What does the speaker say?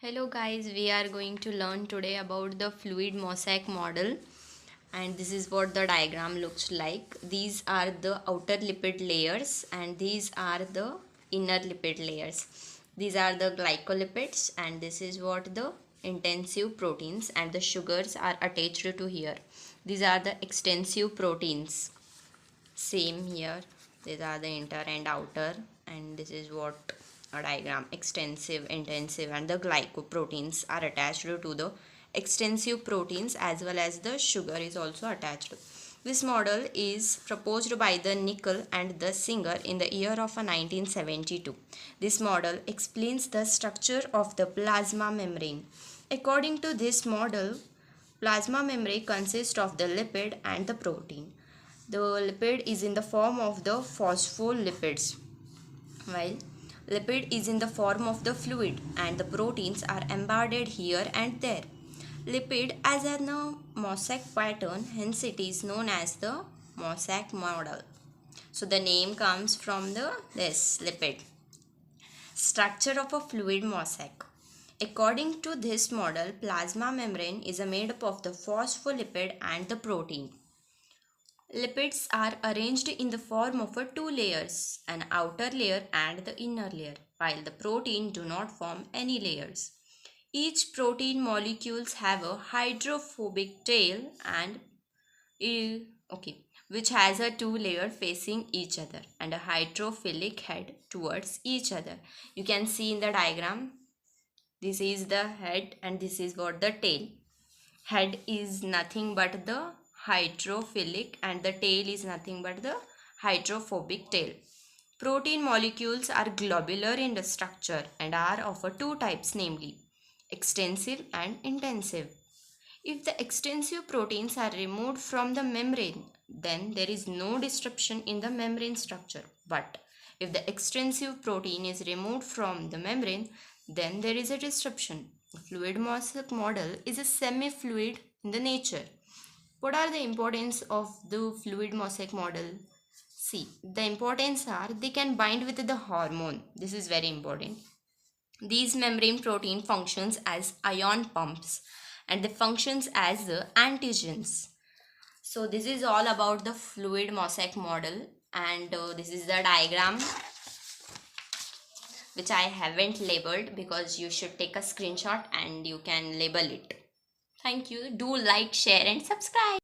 Hello guys, we are going to learn today about the fluid mosaic model, and this is what the diagram looks like. These are the outer lipid layers and these are the inner lipid layers. These are the glycolipids and this is what the intensive proteins, and the sugars are attached to here. These are the extensive proteins. Same here, these are the inner and outer, and this is what a diagram: extensive, intensive, and the glycoproteins are attached to the extensive proteins, as well as the sugar is also attached. This model is proposed by the Nickel and the Singer in the year of 1972. This model explains the structure of the plasma membrane. According to this model, plasma membrane consists of the lipid and the protein. The lipid is in the form of the phospholipids, while lipid is in the form of the fluid, and the proteins are embedded here and there. Lipid as a mosaic pattern, hence it is known as the mosaic model. So the name comes from this lipid. Structure of a fluid mosaic. According to this model, plasma membrane is made up of the phospholipid and the protein. Lipids are arranged in the form of two layers, an outer layer and the inner layer, while the protein do not form any layers. Each protein molecules have a hydrophobic tail and which has a two layer facing each other and a hydrophilic head towards each other. You can see in the diagram, this is the head and this is what the tail. Head is nothing but the hydrophilic and the tail is nothing but the hydrophobic tail. Protein molecules are globular in the structure and are of two types, namely extensive and intensive. If the extensive proteins are removed from the membrane, then there is no disruption in the membrane structure. But if the extensive protein is removed from the membrane, then there is a disruption. The fluid mosaic model is a semi-fluid in the nature. What are the importance of the fluid mosaic model? See, the importance are they can bind with the hormone. This is very important. These membrane protein functions as ion pumps and they functions as the antigens. So this is all about the fluid mosaic model, and this is the diagram which I haven't labeled because you should take a screenshot and you can label it. Thank you. Do like, share and subscribe.